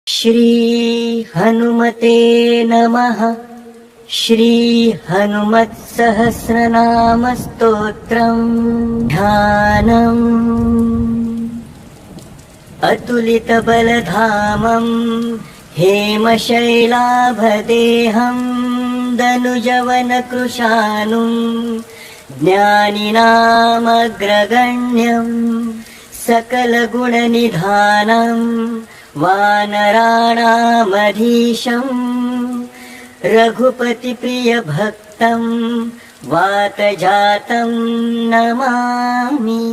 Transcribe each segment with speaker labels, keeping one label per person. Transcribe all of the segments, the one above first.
Speaker 1: श्री हनुमते नमः। श्री हनुमत्सहस्रनाम स्तोत्रम् ध्यानम्। अतुलितबलधामं हेमशैलाभदेहं दनुजवनकृशानुं ज्ञानिनामग्रगण्यं सकलगुणनिधानं वानराणामधीशं रघुपतिप्रियभक्तं वातजातं नमामि।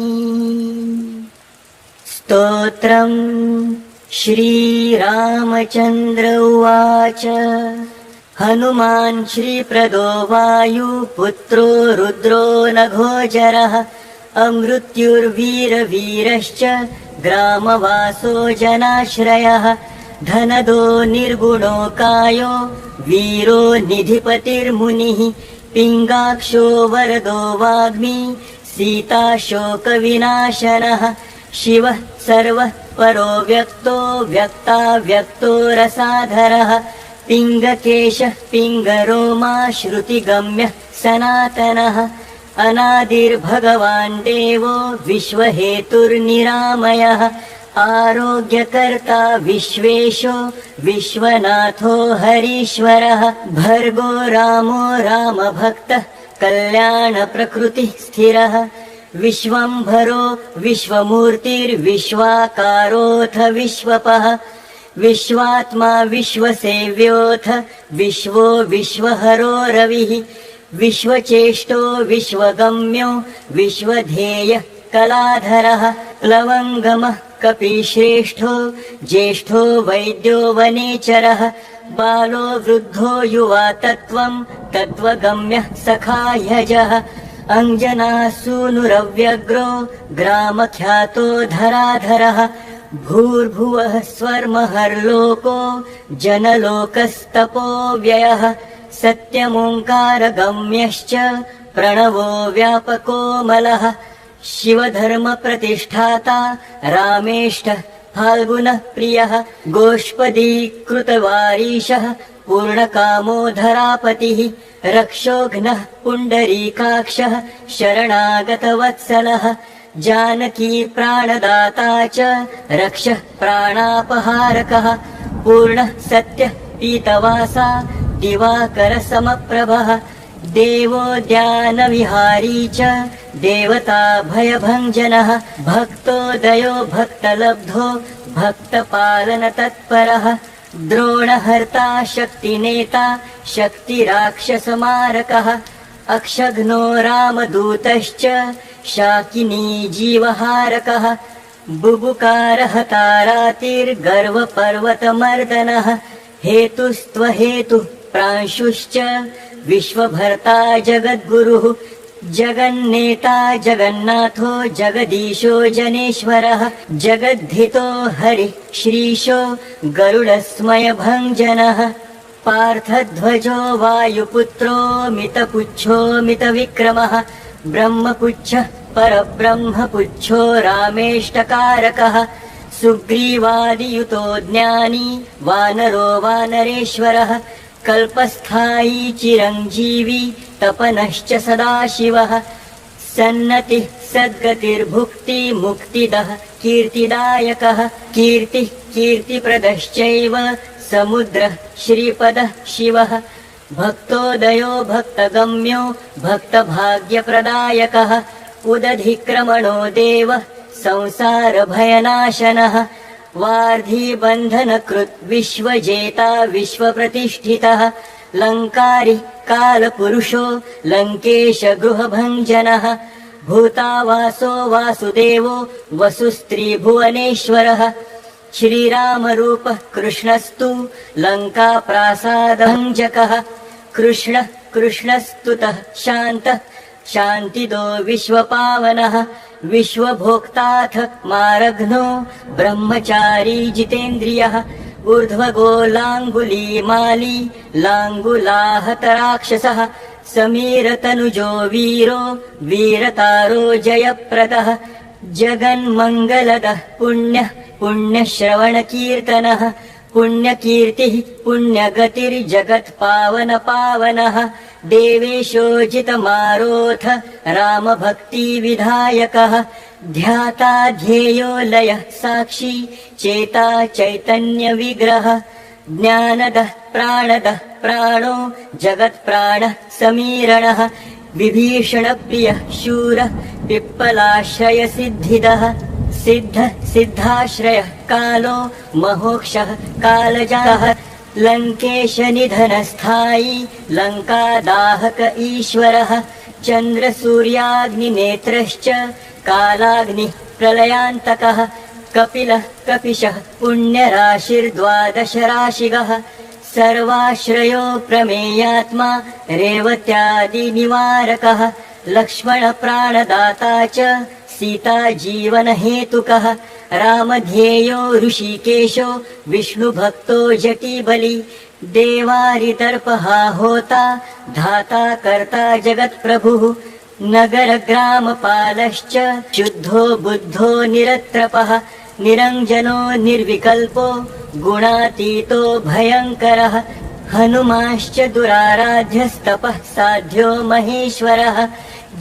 Speaker 1: स्तोत्रम् श्रीरामचन्द्र उवाच। हनुमान् श्रीप्रदो वायुपुत्रो रुद्रो नघोजरः अमृत्युर्वीरवीरश्च ग्रामवासो जनाश्रयः धनदो निर्गुणो कायो वीरो निधिपतिर्मुनिः पिङ्गाक्षो वरदो वाग्मी सीताशोकविनाशनः शिवः सर्वः परो व्यक्तो व्यक्ताव्यक्तो रसाधरः पिङ्गकेशः पिङ्गरोमा श्रुतिगम्यः सनातनः अनादिर्भगवान् देवो विश्वहेतुर्निरामयः आरोग्यकर्ता विश्वेशो विश्वनाथो हरीश्वरः भर्गो रामो रामभक्तः कल्याणप्रकृतिः स्थिरः विश्वम्भरो विश्वमूर्तिर्विश्वाकारोऽथ विश्वपः विश्वात्मा विश्वसेव्योऽथ विश्वो विश्वहरो रविः विश्वचेष्टो विश्वगम्यो विश्वध्येयः कलाधरः प्लवङ्गमः कपिश्रेष्ठो ज्येष्ठो वैद्यो वनेचरः बालो वृद्धो युवा तत्त्वं तत्त्वगम्यः सखाह्यजः अञ्जनासूनुरव्यग्रो ग्रामख्यातो धराधरः भूर्भुवः स्वर्महर्लोको जनलोकस्तपो व्ययः सत्यमोङ्कारगम्यश्च प्रणवो व्यापकोमलः शिवधर्मप्रतिष्ठाता रामेष्ठः फाल्गुनः प्रियः गोष्पदीकृतवारीशः पूर्णकामो धरापतिः रक्षोघ्नः पुण्डरीकाक्षः शरणागतवत्सलः जानकी प्राणदाता च रक्षः प्राणापहारकः पूर्णः सत्यः पीतवासा दिवाकरसमप्रभः देवोद्यानविहारी च देवता भयभञ्जनः भक्तोदयो भक्तलब्धो भक्तपालनतत्परः द्रोणहर्ता शक्तिनेता शक्तिराक्षसमारकः अक्षघ्नो रामदूतश्च शाकिनी जीवहारकः बुबुकारहता रातिर्गर्वपर्वतमर्दनः हेतुस्त्वहेतुः प्रांशुश्च विश्वभर्ता जगद्गुरुः जगन्नेता जगन्नाथो जगदीशो जनेश्वरः जगद्धितो हरिः श्रीशो गरुडस्मयभञ्जनः पार्थध्वजो वायुपुत्रो मितपुच्छो मितविक्रमः ब्रह्मपुच्छः परब्रह्मपुच्छो रामेष्टकारकः सुग्रीवादियुतो ज्ञानी वानरो वानरेश्वरः कल्पस्थायी चिरञ्जीवी तपनश्च सदाशिवः सन्नतिः सद्गतिर्भुक्तिमुक्तिदः कीर्तिदायकः कीर्तिः कीर्तिप्रदश्चैव समुद्रः श्रीपदः शिवः भक्तोदयो भक्तगम्यो भक्तभाग्यप्रदायकः उदधिक्रमणो देवः संसारभयनाशनः वार्धिबन्धनकृत् विश्वजेता विश्वप्रतिष्ठितः लङ्कारी कालपुरुषो लङ्केशगृहभञ्जनः भूतावासो वासुदेवो वसुस्त्रीभुवनेश्वरः श्रीरामरूपः कृष्णस्तु लङ्काप्रासादभञ्जकः कृष्णः कृष्णस्तुतः शान्तः शान्तिदो विश्वपावनः विश्वभोक्ताथ मारघ्नो ब्रह्मचारी जितेन्द्रियः ऊर्ध्वगो लाङ्गुलीमाली लाङ्गुलाहतराक्षसः समीरतनुजो वीरो वीरतारो जयप्रदः जगन्मङ्गलदः पुण्यः पुण्यश्रवणकीर्तनः पुण्यकीर्तिः पुण्यगतिर्जगत्पावनपावनः देवेशोजितमारोथ रामभक्तिविधायकः ध्याता ध्येयो लयः साक्षी चेता चैतन्यविग्रह ज्ञानदः प्राणो जगत्प्राणः समीरणः विभीषणप्रियः शूरः पिप्पलाश्रयसिद्धिदः सिद्धाश्रयः कालो महोक्षः कालजातः लङ्केशनिधनस्थायी लङ्कादाहक ईश्वरः चन्द्रसूर्याग्निनेत्रश्च कालाग्निः प्रलयान्तकः कपिलः कपिशः पुण्यराशिर्द्वादश राशिगः सर्वाश्रयो प्रमेयात्मा रेवत्यादिनिवारकः लक्ष्मणप्राणदाता च सीताजीवनहेतुकः रामध्येयो ऋषिकेशो विष्णुभक्तो जटीबली देवारिदर्पहा होता धाता कर्ता जगत्प्रभुः नगरग्रामपालश्च शुद्धो बुद्धो निरत्रपः निरञ्जनो निर्विकल्पो गुणातीतो भयङ्करः हनुमाश्च दुराराध्यस्तपः साध्यो महेश्वरः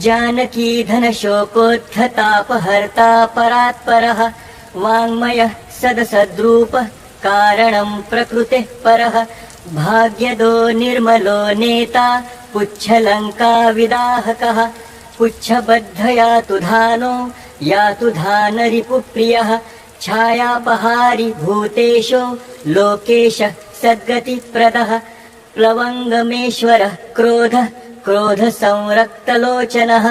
Speaker 1: जानकीधनशोकोत्थतापहर्ता परात्परः वाङ्मयः सदसद्रूपः कारणं प्रकृतेः परः भाग्यदो निर्मलो नेता पुच्छलङ्काविदाहकः पुच्छबद्ध यातु धानरिपुप्रियः छायापहारि भूतेशो लोकेशः सद्गतिप्रदः प्लवङ्गमेश्वरः क्रोधसंरक्तलोचनः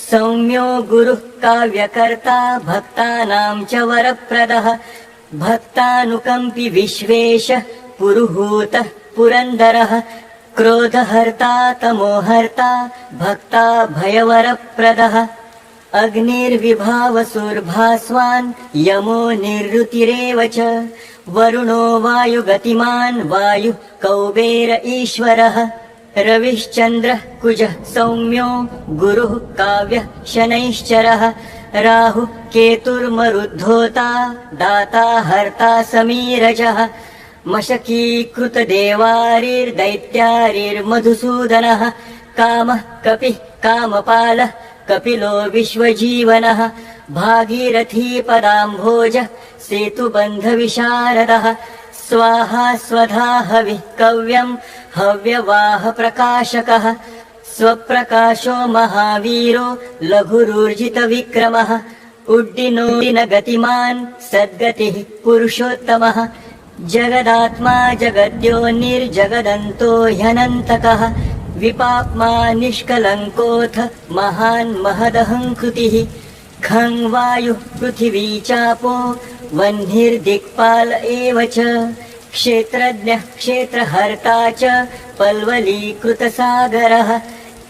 Speaker 1: सौम्यो गुरुः काव्यकर्ता भक्तानां च वरप्रदः भक्तानुकम्पि विश्वेशः पुरुहूतः पुरन्दरः क्रोधहर्ता तमोहर्ता भक्ता भयवरप्रदः अग्निर्विभावसुर्भास्वान् यमो निरृतिरेव च वरुणो वायुगतिमान् वायुः कौबेर ईश्वरः रविश्चन्द्रः कुजः सौम्यो गुरुः काव्यः शनैश्चरः राहुः केतुर्मरुद्धोता दाता हर्ता समीरजः मशकीकृतदेवारिर्दैत्यारिर्मधुसूदनः कामः कपिः कामपालः कपिलो विश्वजीवनः भागीरथीपदाम्भोजः सेतुबन्धविशारदः स्वाहा स्वधा हविः कव्यम् हव्यवाहप्रकाशकः स्वप्रकाशो महावीरो लघुरूर्जितविक्रमः उड्डिनोड्डिनगतिमान् सद्गतिः पुरुषोत्तमः जगदात्मा जगद्योनिर्जगदन्तो ह्यनन्तकः विपाप्मा निष्कलङ्कोऽथ महान् महदहङ्कृतिः खं वायुः पृथिवी चापो वह्निर्दिक्पाल एव च क्षेत्रज्ञः क्षेत्रहर्ता च पल्वलीकृतसागरः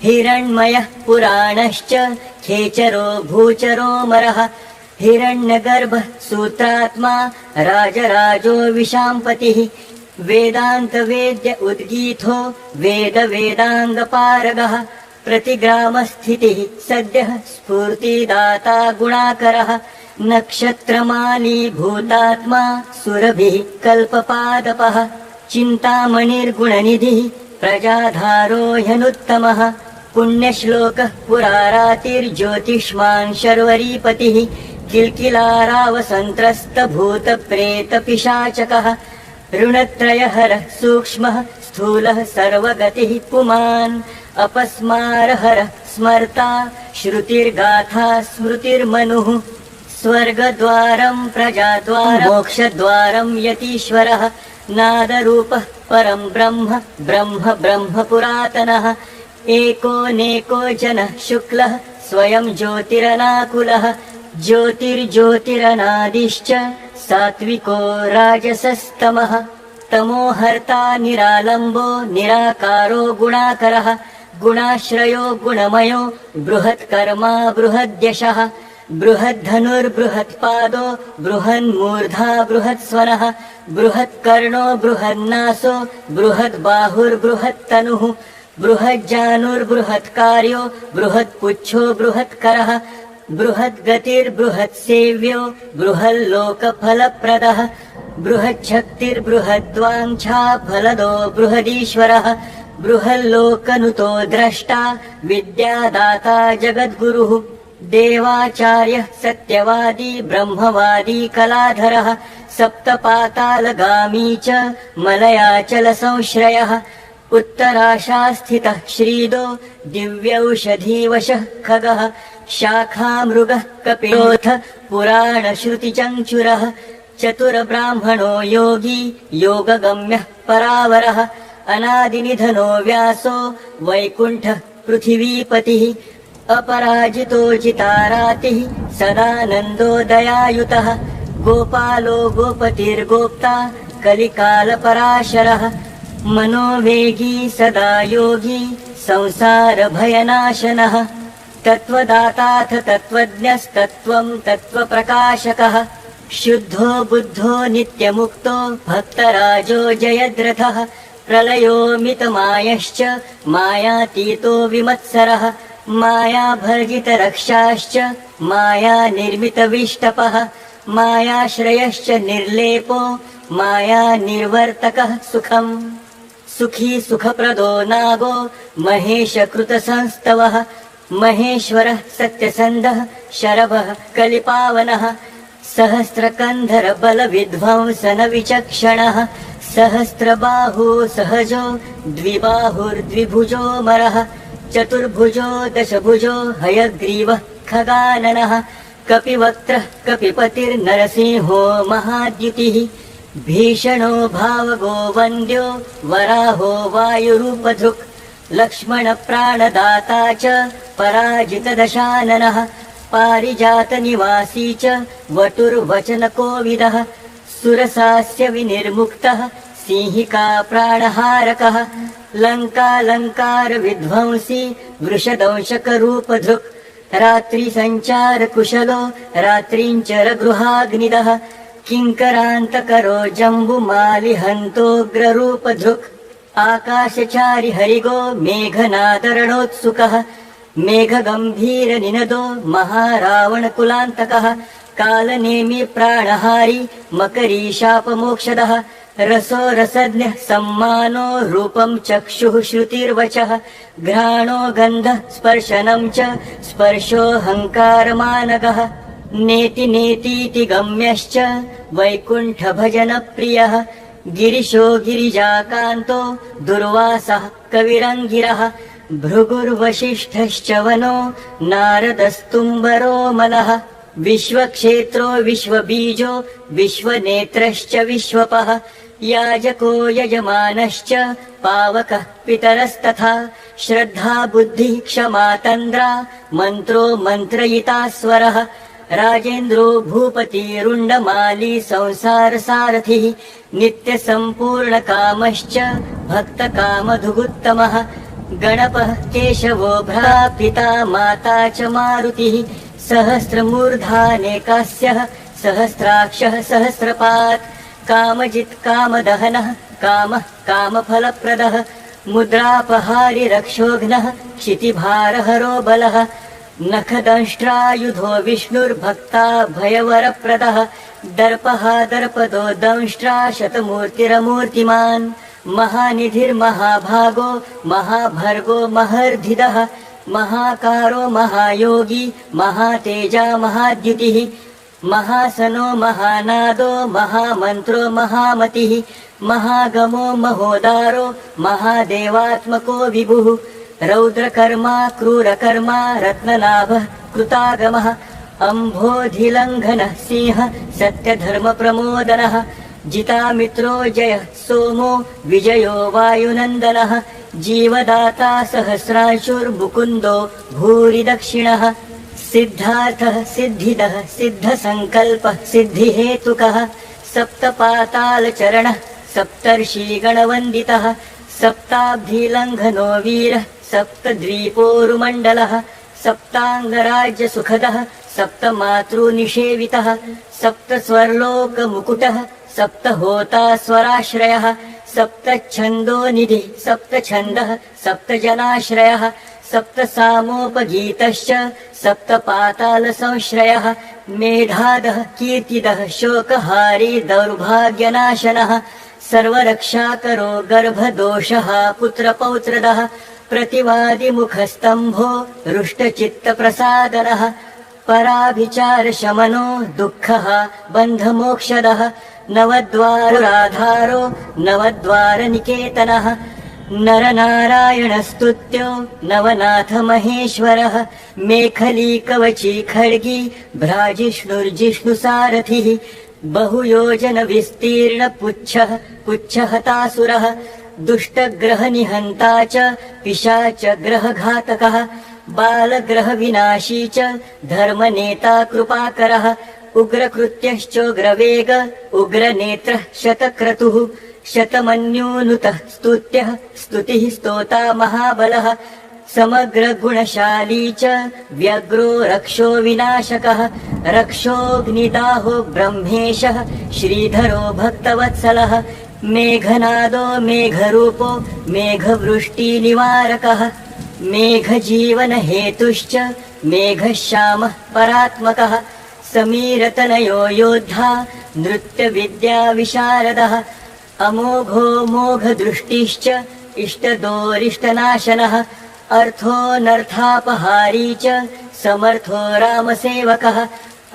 Speaker 1: हिरण्मयः पुराणश्च खेचरो भूचरोमरः हिरण्यगर्भः सूत्रात्मा राजराजो विशाम्पतिः वेदान्तवेद्य उद्गीतो वेदाङ्गपारगः प्रतिग्रामस्थितिः सद्यः स्फूर्तिदाता गुणाकरः नक्षत्रमाली भूतात्मा सुरभिः कल्पपादपः चिन्तामणिर्गुणनिधिः प्रजाधारो ह्यनुत्तमः पुण्यश्लोकः पुरारातिर्ज्योतिष्मान् शर्वरीपतिः किल्किलारावसन्त्रस्तभूतप्रेतपिशाचकः ऋणत्रयहरः सूक्ष्मः स्थूलः सर्वगतिः पुमान् अपस्मारहरः स्मर्ता श्रुतिर्गाथा स्मृतिर्मनुः स्वर्गद्वारं प्रजाद्वारं मोक्षद्वारं यतीश्वरः नादरूपः परं ब्रह्म पुरातनः एको नेको जनः शुक्लः स्वयं ज्योतिरनाकुलः ज्योतिर्ज्योतिरनादिश्च सात्विको राजसस्तमः तमोहर्ता निरालम्बो निराकारो गुणाकरः गुणाश्रयो गुणमयो बृहत्कर्मा बृहद्यशः बृहद्धनुर्बृहत्पादो बृहन्मूर्धा बृहत्स्वनः बृहत्कर्णो बृहन्नासो बृहद्बाहुर्बृहत्तनुः बृहज्जानुर्बृहत्कार्यो बृहत्पुच्छो बृहत्करः बृहद्गतिर्बृहत्सेव्यो बृहल्लोकफलप्रदः बृहच्छक्तिर्बृहद्वाञ्छा फलदो बृहदीश्वरः बृहल्लोकनुतो द्रष्टा विद्यादाता जगद्गुरुः देवाचार्यः सत्यवादी ब्रह्मवादी कलाधरः सप्तपातालगामी च मलयाचलसंश्रयः उत्तराशास्थितः श्रीदो दिव्यौषधीवशः खगः शाखामृगः कपिलोऽथ पुराणश्रुतिचञ्चुरः चतुरब्राह्मणो योगी योगगम्यः परावरः अनादिनिधनो व्यासो वैकुण्ठः पृथिवीपतिः अपराजितो जितारातिः सदानन्दो दयायुतः गोपालो गोपतिर्गोप्ता कलिकालपराशरः मनोवेगी सदा योगी संसारभयनाशनः तत्त्वदाताथ तत्त्वज्ञस्तत्त्वं तत्त्वप्रकाशकः शुद्धो बुद्धो नित्यमुक्तो भक्तराजो जयद्रथः प्रलयोमितमायश्च मायातीतो विमत्सरः मायाभर्जितरक्षाश्च मायानिर्मितविष्टपः मायाश्रयश्च निर्लेपो मायानिर्वर्तकः सुखम् सुखी सुखप्रदो नागो महेशकृतसंस्तवः महेश्वरः सत्यसन्धः शरभः कलिपावनः सहस्रकन्धरबलविध्वंसनविचक्षणः सहस्रबाहु सहजो द्विबाहुर्द्विभुजो मरः चतुर्भुजो दशभुजो हयग्रीवः खगाननः कपिवक्त्रः कपिपतिर्नरसिंहो महाद्युतिः भीषणो भावगो वन्द्यो वराहो वायुरूपधृक् लक्ष्मणप्राणदाता च पराजितदशाननः पारिजातनिवासी च वटुर्वचनकोविदः सुरसास्य विनिर्मुक्तः सिंहिका प्राणहारकः लङ्कालङ्कारविध्वंसी वृषदंशकरूपधृक् रात्रिसञ्चारकुशलो रात्रिञ्चरगृहाग्निदः किङ्करान्तकरो जम्बुमालिहन्तोग्ररूपधृक् आकाशचारि हरिगो मेघनादरणोत्सुकः मेघगम्भीरनिनदो महारावणकुलान्तकः कालनेमि प्राणहारी मकरीशापमोक्षदः रसो रसज्ञः सम्मानो रूपं चक्षुः श्रुतिर्वचः घ्राणो गन्धः स्पर्शनं च स्पर्शोऽहङ्कारमानगः नेति नेतीति गम्यश्च वैकुण्ठभजनप्रियः गिरिशो गिरिजाकान्तो दुर्वासः कविरङ्गिरः भृगुर्वसिष्ठश्च वनो नारदस्तुम्बरोमलः विश्वक्षेत्रो विश्वबीजो विश्वनेत्रश्च विश्वपः याजको यजमानश्च पावकः पितरस्तथा श्रद्धा बुद्धिः क्षमा तन्द्रा मन्त्रो मन्त्रयिता स्वरः राजेन्द्रो भूपतिरुण्डमाली संसारसारथिः नित्यसम्पूर्णकामश्च भक्तकामधुगुत्तमः गणपः केशवो भ्रापिता माता च मारुतिः सहस्रमूर्धानेकास्यः सहस्राक्षः सहस्रपात् कामजित् कामदहनः कामः कामफलप्रदः मुद्रापहारि रक्षोघ्नः क्षितिभारहरो बलः नखदंष्ट्रायुधो विष्णुर्भक्ता भयवरप्रदः दर्पः दर्पदो दंष्ट्रा शतमूर्तिरमूर्तिमान् महानिधिर्महाभागो महाभर्गो महर्धिदः महाकारो महायोगी महातेजा महाद्युतिः महासनो महानादो महामन्त्रो महामतिः महागमो महोदारो महादेवात्मको विभुः रौद्रकर्मा क्रूरकर्मा रत्ननाभः कृतागमः अम्भोधिलङ्घनः सिंहः सत्यधर्मप्रमोदनः जितामित्रो जयः सोमो विजयो वायुनन्दनः जीवदाता सहस्रांशुर्मुकुन्दो भूरि दक्षिणः सिद्धार्थः सिद्धिदः सिद्धसङ्कल्पः सिद्धिहेतुकः सप्तपातालचरणः सप्तर्षिगणवन्दितः सप्ताब्धिलङ्घनो वीरः सप्तद्वीपोरुमण्डलः सप्ताङ्गराज्यसुखदः सप्तमातृनिषेवितः सप्तस्वर्लोकमुकुटः सप्तहोता स्वराश्रयः सप्तच्छन्दोनिधिः सप्तछन्दः सप्तजनाश्रयः सप्तसामोपगीतश्च सप्तपातालसंश्रयः मेधादः कीर्तिदः शोकहारी दौर्भाग्यनाशनः सर्वरक्षाकरो गर्भदोषः पुत्रपौत्रदः प्रतिवादिमुखस्तम्भो रुष्टचित्तप्रसादनः पराभिचारशमनो दुःखः बन्धमोक्षदः नवद्वाराधारो नवद्वारनिकेतनः नरनारायणस्तुत्यो नवनाथमहेश्वरः मेखलीकवची खड्गी भ्राजिष्णुर्जिष्णुसारथिः बहुयोजनविस्तीर्णपुच्छः पुच्छहतासुरः दुष्टग्रहनिहन्ता च पिशाचग्रहघातकः बालग्रहविनाशी च धर्मनेता कृपाकरः उग्रकृत्यश्चोग्रवेग उग्रनेत्रः शतक्रतुः शतमन्योनुतः स्तुत्यः स्तुतिः स्तोता महाबलः समग्रगुणशाली च व्यग्रो रक्षो विनाशकः रक्षोऽग्निदाहो ब्रह्मेशः श्रीधरो भक्तवत्सलः मेघनादो मेघरूपो मेघवृष्टिनिवारकः मेघजीवनहेतुश्च मेघश्यामः परात्मकः समीरतनयो योद्धा नृत्यविद्याविशारदः अमोघो मोघदृष्टिश्च इष्टदोरिष्टनाशनः अर्थोऽनर्थापहारी च समर्थो रामसेवकः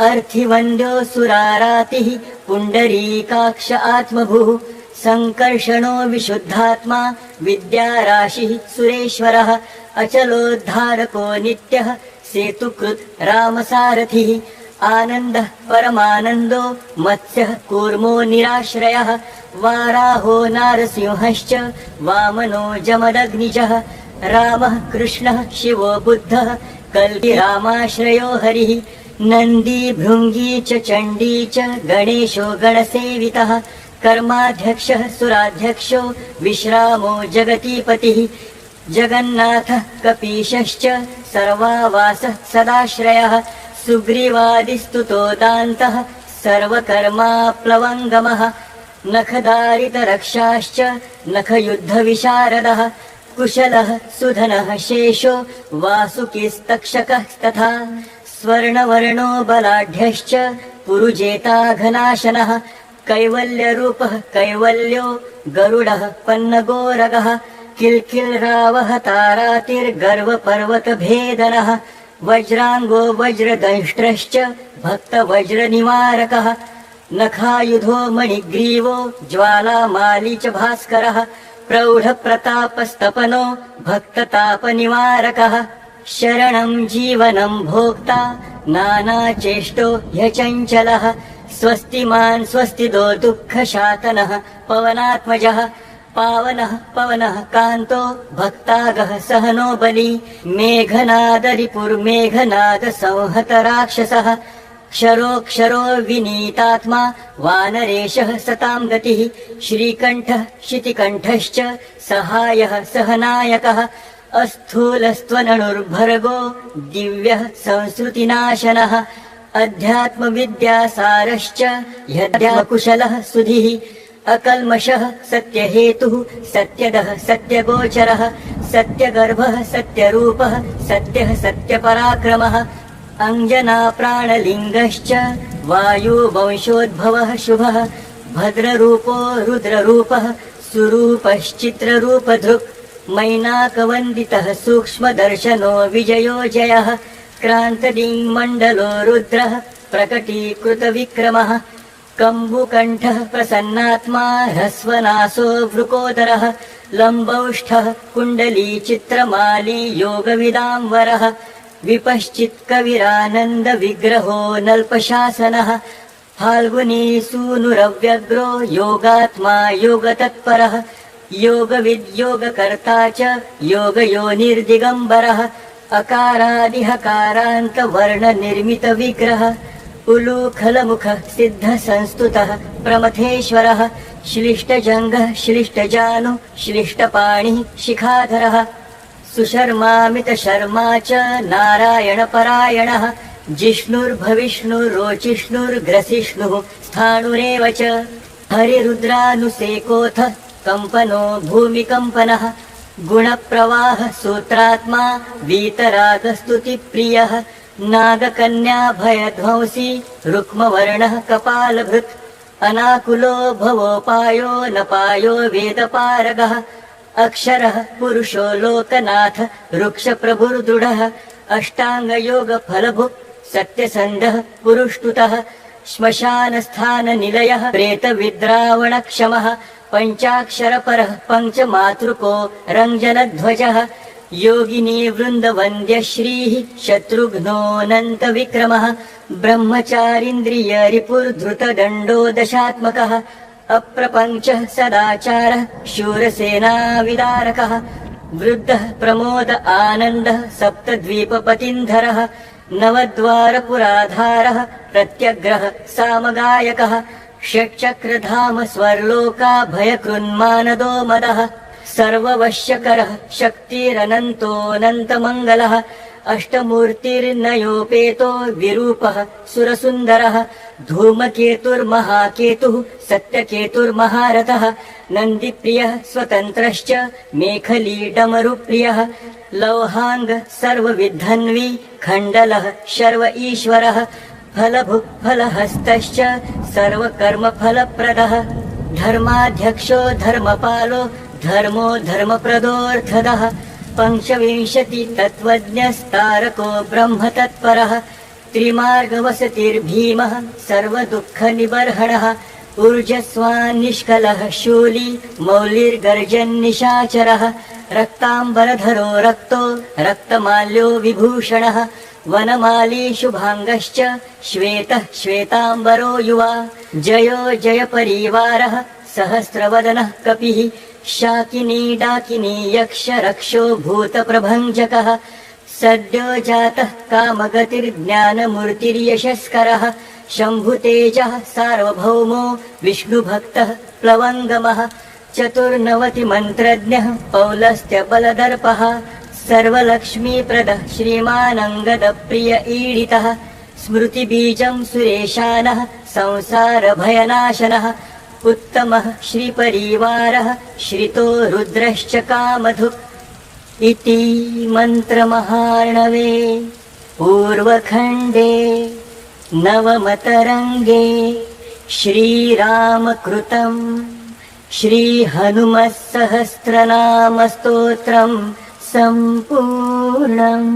Speaker 1: अर्थिवन्द्यो सुरारातिः पुण्डरीकाक्ष आत्मभुः संकर्षणो विशुद्धात्मा विद्याराशिः सुरेश्वरः अचलोद्धारको नित्यः सेतुकृत् रामसारथिः आनन्दः परमानन्दो मत्स्यः कूर्मो निराश्रयः वाराहो नारसिंहश्च वामनो जमदग्निजः रामः कृष्णः शिवो बुद्धः कल्कि रामाश्रयो हरिः नन्दी भृङ्गी च चण्डी च गणेशो गणसेवितः कर्माध्यक्षः सुराध्यक्षो विश्रामो जगतीपतिः जगन्नाथः कपीशश्च सर्वावासः सदाश्रयः सुग्रीवादिस्तुतो दान्तः सर्वकर्माप्लवङ्गमः नखदारितरक्षाश्च नखयुद्धविशारदः कुशलः सुधनः शेषो वासुकिस्तक्षकस्तथा स्वर्णवर्णो बलाढ्यश्च पुरुजेताघनाशनः कैवल्यरूपः कैवल्यो गरुडः पन्नगोरगः किल्किल्रावः तारातिर्गर्वपर्वतभेदनः वज्राङ्गो वज्रदंष्ट्रश्च भक्तवज्रनिवारकः नखायुधो मणिग्रीवो ज्वालामाली च भास्करः प्रौढप्रतापस्तपनो भक्ततापनिवारकः शरणं जीवनं भोक्ता नानाचेष्टो ह्यचञ्चलः स्वस्तिमान् स्वस्तिदो दुःखशातनः पवनात्मजः पावनः पवनः कान्तो भक्तागः सहनो बली मेघनादरिपुर्मेघनाद संहत राक्षसः क्षरोक्षरो विनीतात्मा वानरेशः सतां गतिः श्रीकण्ठः शितिकण्ठश्च सहायः सहनायकः अस्थूलस्त्वननुर्भर्गो दिव्यः संसृतिनाशनः अध्यात्मविद्यासारश्च ह्यध्यात्मकुशलः सुधिः अकल्मषः सत्यहेतुः सत्यदः सत्यगोचरः सत्यगर्भः सत्यरूपः सत्यः सत्यपराक्रमः अञ्जनाप्राणलिङ्गश्च वायुवंशोद्भवः शुभः भद्ररूपो रुद्ररूपः सुरूपश्चित्ररूपधृक् मैनाकवन्दितः सूक्ष्मदर्शनो विजयो जयः क्रान्तदिङ्मण्डलो रुद्रः प्रकटीकृतविक्रमः कम्बुकण्ठः प्रसन्नात्मा ह्रस्वनासो वृकोदरः लम्बौष्ठः कुण्डलीचित्रमाली योगविदाम्बरः विपश्चित्कविरानन्दविग्रहो नल्पशासनः फाल्गुनी सूनुरव्यग्रो योगात्मा योगतत्परः योगविद्योगकर्ता च योगयोनिर्दिगम्बरः अकारादिहकारान्तवर्णनिर्मितविग्रह उलूखलमुखः सिद्धसंस्तुतः प्रमथेश्वरः श्लिष्टजङ्घः श्लिष्टजानु श्लिष्टपाणिः शिखाधरः सुशर्मामितशर्मा च नारायणपरायणः जिष्णुर्भविष्णुरोचिष्णुर्ग्रसिष्णुः स्थाणुरेव च हरिरुद्रानुसेकोऽथ कम्पनो भूमिकम्पनः गुणप्रवाह सूत्रात्मा वीतरागस्तुतिप्रियः नागकन्या भयध्वंसी रुक्मवर्णः कपालभृत् अनाकुलो भवोपायो नपायो वेदपारगः अक्षरः पुरुषो लोकनाथ वृक्षप्रभुर्दृढः अष्टाङ्गयोगफलभुक् सत्यसन्धः पुरुष्टुतः श्मशानस्थाननिलयः प्रेतविद्रावणक्षमः पञ्चाक्षरपरः पञ्चमातृको रञ्जनध्वजः योगिनी वृन्दवन्द्यश्रीः शत्रुघ्नोऽनन्तविक्रमः ब्रह्मचारीन्द्रियरिपुर्धृतदण्डो दशात्मकः अप्रपञ्चः सदाचारः शूरसेनाविदारकः वृद्धः प्रमोद आनन्दः सप्तद्वीपपतिन्धरः नवद्वारपुराधारः प्रत्यग्रह सामगायकः षट्चक्रधाम स्वर्लोकाभयकृन्मानदो मदः सर्ववश्यकरः शक्तिरनन्तोऽनन्तमङ्गलः अष्टमूर्तिर्नयोपेतो विरूपः सुरसुन्दरः धूमकेतुर्महाकेतुः सत्यकेतुर्महारथः नन्दिप्रियः स्वतन्त्रश्च मेखलीडमरुप्रियः लौहाङ्ग सर्वविद्धन्वी खण्डलः शर्व ईश्वरः फलभुक्फलहस्तश्च सर्वकर्मफलप्रदः धर्माध्यक्षो धर्मपालो धर्मो धर्मप्रदोऽर्थदः पञ्चविंशतितत्त्वज्ञस्तारको ब्रह्मतत्परः त्रिमार्गवसतिर्भीमः सर्वदुःखनिबर्हणः ऊर्जस्वान्निष्कलः शूली मौलिर्गर्जन्निशाचरः रक्ताम्बरधरो रक्तो रक्तमाल्यो विभूषणः वनमाली शुभाङ्गश्च श्वेतः श्वेताम्बरो युवा जयो जयपरिवारः सहस्रवदनः कपिः शाकिनी डाकिनी यक्ष रक्षो भूतप्रभञ्जकः सद्यो जातः कामगतिर्ज्ञानमूर्तिर्यशस्करः शम्भुतेजः सार्वभौमो विष्णुभक्तः प्लवङ्गमः चतुर्नवतिमन्त्रज्ञः पौलस्त्यबलदर्पः सर्वलक्ष्मीप्रदः श्रीमानङ्गदप्रिय ईडितः स्मृतिबीजं सुरेशानः संसारभयनाशनः उत्तमः श्रीपरिवारः श्रितो रुद्रश्च कामधुक् इति मन्त्रमहार्णवे पूर्वखण्डे नवमतरङ्गे श्रीरामकृतं श्रीहनुमत्सहस्रनामस्तोत्रं सम्पूर्णम्।